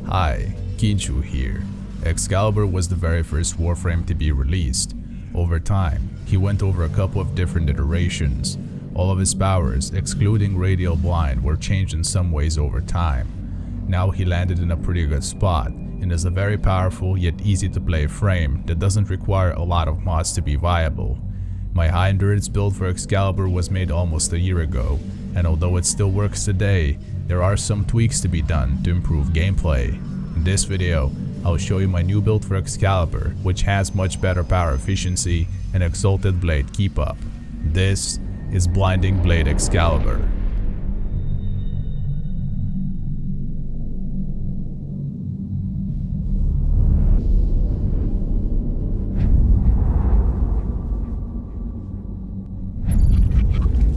Hi, Kinchu here. Excalibur was the very first Warframe to be released. Over time, he went over a couple of different iterations. All of his powers, excluding Radial Blind, were changed in some ways over time. Now he landed in a pretty good spot, and is a very powerful yet easy to play frame that doesn't require a lot of mods to be viable. My high endurance build for Excalibur was made almost a year ago, and although it still works today, there are some tweaks to be done to improve gameplay. In this video, I'll show you my new build for Excalibur, which has much better power efficiency and Exalted Blade keep up. This is Blinding Blade Excalibur.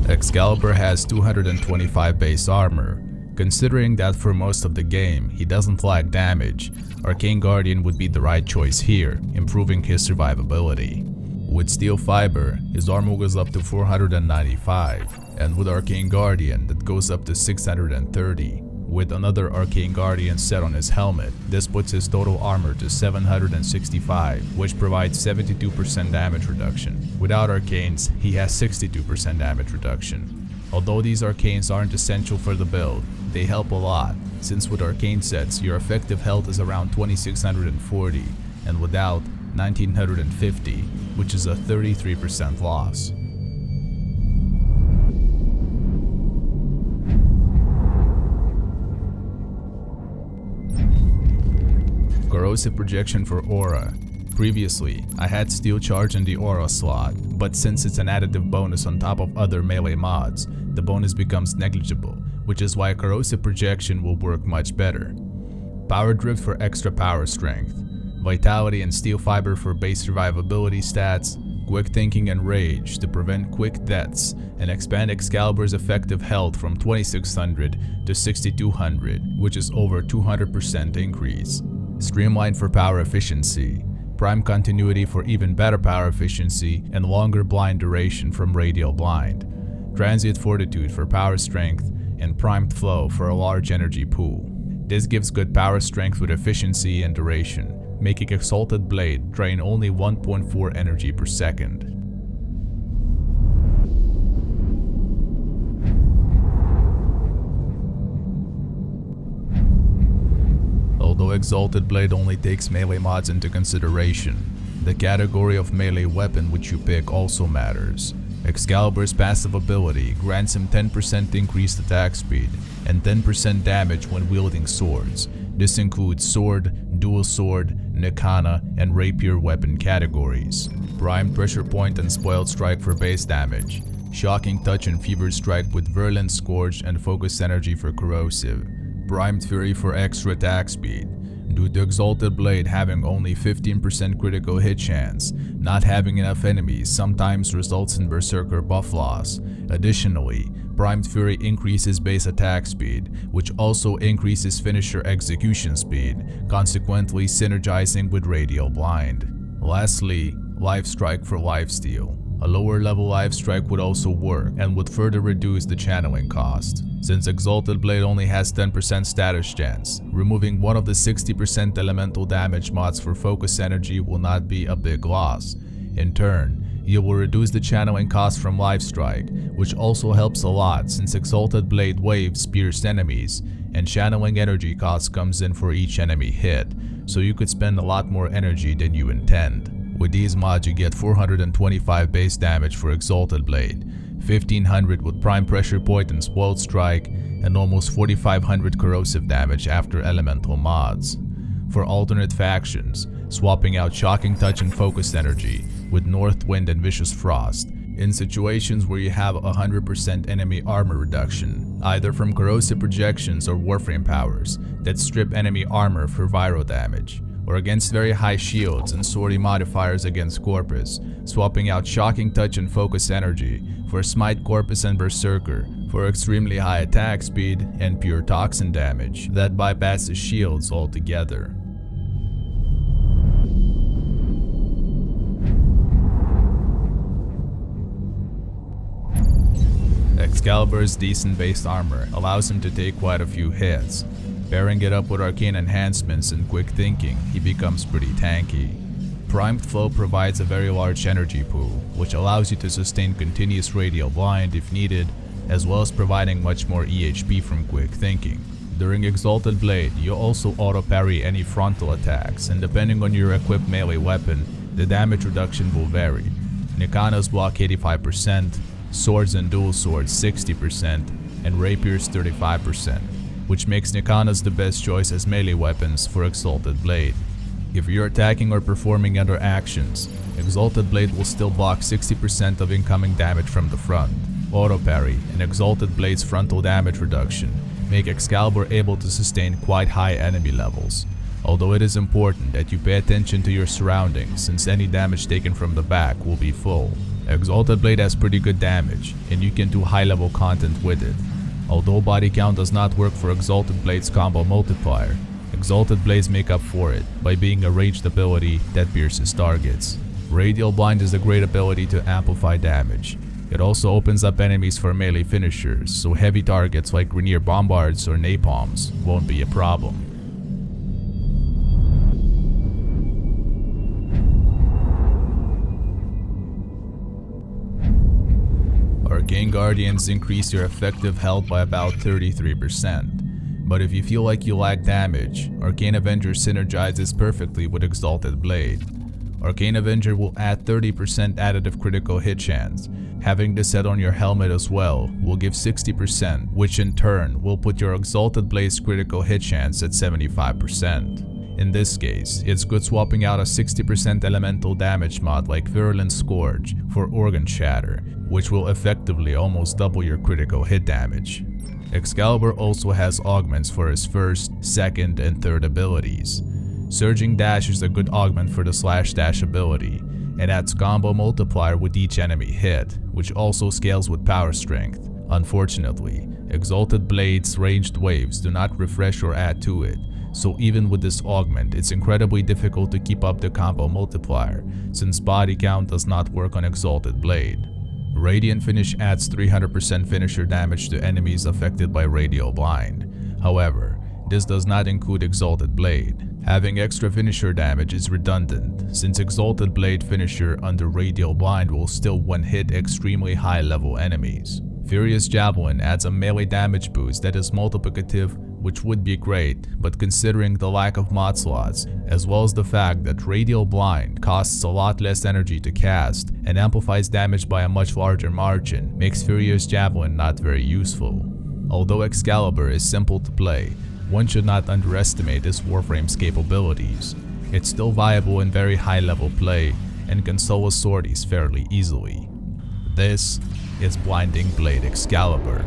Excalibur has 225 base armor. Considering that for most of the game he doesn't lack damage, Arcane Guardian would be the right choice here, improving his survivability. With Steel Fiber, his armor goes up to 495, and with Arcane Guardian that goes up to 630. With another Arcane Guardian set on his helmet, this puts his total armor to 765, which provides 72% damage reduction. Without Arcanes, he has 62% damage reduction. Although these Arcanes aren't essential for the build, they help a lot, since with Arcane sets your effective health is around 2640, and without 1950, which is a 33% loss. Corrosive Projection for Aura. Previously, I had Steel Charge in the Aura slot, but since it's an additive bonus on top of other melee mods, the bonus becomes negligible, which is why Corrosive Projection will work much better. Power Drift for extra power strength. Vitality and Steel Fiber for base survivability stats. Quick Thinking and Rage to prevent quick deaths and expand Excalibur's effective health from 2600 to 6200, which is over 200% increase. Streamline for power efficiency. Prime Continuity for even better power efficiency and longer blind duration from Radial Blind. Transient Fortitude for power strength and Primed Flow for a large energy pool. This gives good power strength with efficiency and duration, making Exalted Blade drain only 1.4 energy per second. Although Exalted Blade only takes melee mods into consideration, the category of melee weapon which you pick also matters. Excalibur's passive ability grants him 10% increased attack speed and 10% damage when wielding swords. This includes sword, dual sword, Nikana, and rapier weapon categories. Primed Pressure Point and Spoiled Strike for base damage. Shocking Touch and Fevered Strike with Virulent Scourge and Focus Energy for corrosive. Primed Fury for extra attack speed. Due to Exalted Blade having only 15% critical hit chance, not having enough enemies sometimes results in Berserker buff loss. Additionally, Primed Fury increases base attack speed, which also increases finisher execution speed, consequently synergizing with Radial Blind. Lastly, Life Strike for lifesteal. A lower level Life Strike would also work and would further reduce the channeling cost. Since Exalted Blade only has 10% status chance, removing one of the 60% elemental damage mods for focus energy will not be a big loss. In turn, you will reduce the channeling cost from Life Strike, which also helps a lot since Exalted Blade waves pierce enemies, and channeling energy cost comes in for each enemy hit, so you could spend a lot more energy than you intend. With these mods you get 425 base damage for Exalted Blade, 1500 with Prime Pressure Point and Spoiled Strike, and almost 4500 corrosive damage after elemental mods. For alternate factions, swapping out Shocking Touch and Focus Energy with North Wind and Vicious Frost, in situations where you have 100% enemy armor reduction, either from corrosive projections or Warframe powers that strip enemy armor for viral damage, or against very high shields and sortie modifiers against Corpus, swapping out Shocking Touch and Focus Energy for Smite Corpus and Berserker for extremely high attack speed and pure toxin damage that bypasses shields altogether. Excalibur's decent base armor allows him to take quite a few hits. Pairing it up with arcane enhancements and quick thinking, he becomes pretty tanky. Primed Flow provides a very large energy pool, which allows you to sustain continuous radial blind if needed, as well as providing much more EHP from quick thinking. During Exalted Blade, you also auto-parry any frontal attacks, and depending on your equipped melee weapon, the damage reduction will vary. Nikana's block 85%, swords and dual swords 60%, and rapiers 35%, which makes Nikana's the best choice as melee weapons for Exalted Blade. If you're attacking or performing other actions, Exalted Blade will still block 60% of incoming damage from the front. Auto parry and Exalted Blade's frontal damage reduction make Excalibur able to sustain quite high enemy levels, although it is important that you pay attention to your surroundings since any damage taken from the back will be full. Exalted Blade has pretty good damage, and you can do high level content with it. Although body count does not work for Exalted Blade's combo multiplier, Exalted Blades make up for it by being a ranged ability that pierces targets. Radial Blind is a great ability to amplify damage. It also opens up enemies for melee finishers, so heavy targets like Grenier Bombards or Napalms won't be a problem. Arcane Guardians increase your effective health by about 33%, but if you feel like you lack damage, Arcane Avenger synergizes perfectly with Exalted Blade. Arcane Avenger will add 30% additive critical hit chance. Having this set on your helmet as well will give 60%, which in turn will put your Exalted Blade's critical hit chance at 75%. In this case, it's good swapping out a 60% elemental damage mod like Virulent Scourge for Organ Shatter, which will effectively almost double your critical hit damage. Excalibur also has augments for his first, second, and third abilities. Surging Dash is a good augment for the Slash Dash ability, and adds combo multiplier with each enemy hit, which also scales with power strength. Unfortunately, Exalted Blade's ranged waves do not refresh or add to it, so even with this augment, it's incredibly difficult to keep up the combo multiplier, since body count does not work on Exalted Blade. Radiant Finish adds 300% finisher damage to enemies affected by Radial Blind. However, this does not include Exalted Blade. Having extra finisher damage is redundant, since Exalted Blade finisher under Radial Blind will still one-hit extremely high-level enemies. Furious Javelin adds a melee damage boost that is multiplicative, which would be great, but considering the lack of mod slots, as well as the fact that Radial Blind costs a lot less energy to cast and amplifies damage by a much larger margin, makes Furious Javelin not very useful. Although Excalibur is simple to play, one should not underestimate this Warframe's capabilities. It's still viable in very high level play and can solo sorties fairly easily. This is Blinding Blade Excalibur.